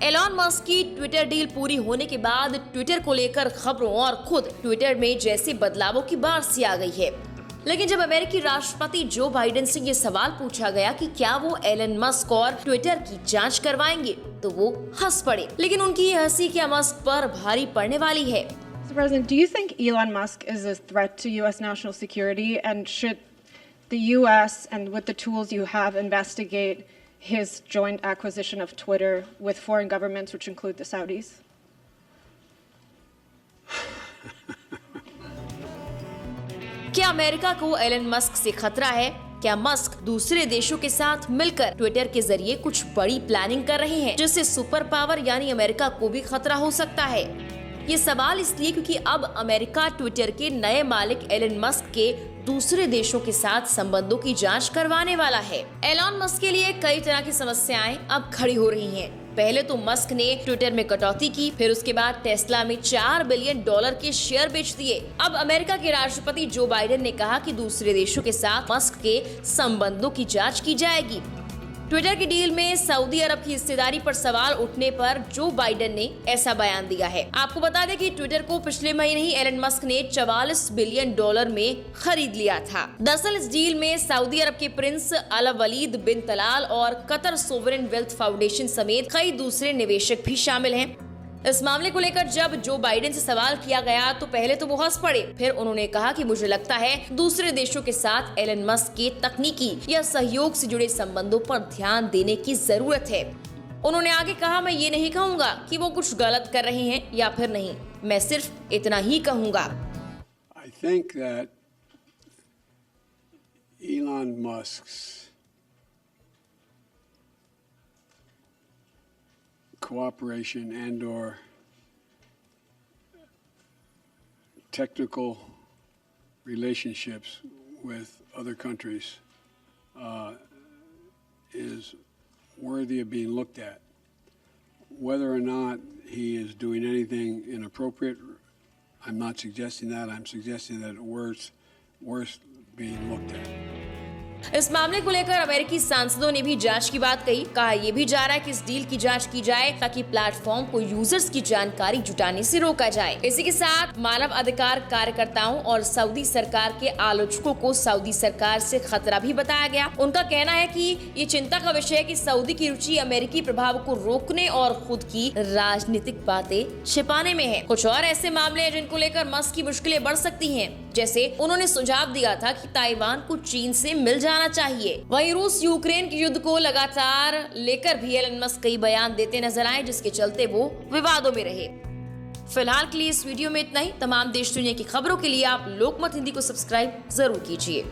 Elon Musk की Twitter deal पूरी होने के बाद ट्विटर को लेकर खबरों और खुद ट्विटर में जैसे बदलावों की बारिश आ गई है। लेकिन जब अमेरिकी राष्ट्रपति जो बाइडेन से ये सवाल पूछा गया कि क्या वो एलन मस्क और ट्विटर की जांच करवाएंगे, तो वो हंस पड़े। लेकिन उनकी ये हंसी क्या मस्क पर भारी पड़ने वाली है। Mr. President, do you think Elon Musk is a threat to U.S. national security, and should the U.S. and with the tools you have investigate his joint acquisition of Twitter with foreign governments, which include the Saudis? क्या America को Elon Musk से खतरा है? क्या Musk दूसरे देशों के साथ मिलकर ट्विटर के जरिए कुछ बड़ी प्लानिंग कर रहे हैं, जिससे सुपर पावर यानी अमेरिका को भी खतरा हो सकता है? ये सवाल इसलिए क्योंकि अब अमेरिका ट्विटर के नए मालिक एलन मस्क के दूसरे देशों के साथ संबंधों की जांच करवाने वाला है। एलन मस्क के लिए कई तरह की समस्याएं अब खड़ी हो रही हैं। पहले तो मस्क ने ट्विटर में कटौती की, फिर उसके बाद टेस्ला में $4 बिलियन के शेयर बेच दिए। अब अमेरिका के राष्ट्रपति जो बाइडेन ने कहा कि दूसरे देशों के साथ मस्क के संबंधों की जांच की जाएगी। ट्विटर की डील में सऊदी अरब की हिस्सेदारी पर सवाल उठने पर जो बाइडेन ने ऐसा बयान दिया है। आपको बता दें कि ट्विटर को पिछले महीने ही एलन मस्क ने $44 बिलियन में खरीद लिया था। दरअसल इस डील में सऊदी अरब के प्रिंस अल वलीद बिन तलाल और कतर सोवरेन वेल्थ फाउंडेशन समेत कई दूसरे निवेशक भी शामिल हैं। इस मामले को लेकर जब जो बाइडेन से सवाल किया गया तो पहले तो वो हंस पड़े, फिर उन्होंने कहा कि मुझे लगता है दूसरे देशों के साथ एलन मस्क के तकनीकी या सहयोग से जुड़े संबंधों पर ध्यान देने की जरूरत है। उन्होंने आगे कहा, मैं ये नहीं कहूँगा कि वो कुछ गलत कर रहे हैं या फिर नहीं, मैं सिर्फ इतना ही कहूँगा। I think that Elon Musk's cooperation and or technical relationships with other countries is worthy of being looked at. Whether or not he is doing anything inappropriate, I'm not suggesting that. I'm suggesting that it's worth being looked at. इस मामले को लेकर अमेरिकी सांसदों ने भी जांच की बात कही। कहा यह भी जा रहा है कि इस डील की जांच की जाए ताकि प्लेटफॉर्म को यूजर्स की जानकारी जुटाने से रोका जाए। इसी के साथ मानव अधिकार कार्यकर्ताओं और सऊदी सरकार के आलोचकों को सऊदी सरकार से खतरा भी बताया गया। उनका कहना है कि ये चिंता का विषय है कि सऊदी की रुचि अमेरिकी प्रभाव को रोकने और खुद की राजनीतिक बातें छिपाने में है। कुछ और ऐसे मामले हैं जिनको लेकर मस्क की मुश्किलें बढ़ सकती हैं, जैसे उन्होंने सुझाव दिया था कि ताइवान को चीन से मिल जाना चाहिए। वहीं रूस यूक्रेन के युद्ध को लगातार लेकर भी एलन मस्क कई बयान देते नजर आए, जिसके चलते वो विवादों में रहे। फिलहाल के लिए इस वीडियो में इतना ही। तमाम देश दुनिया की खबरों के लिए आप लोकमत हिंदी को सब्सक्राइब जरूर कीजिए।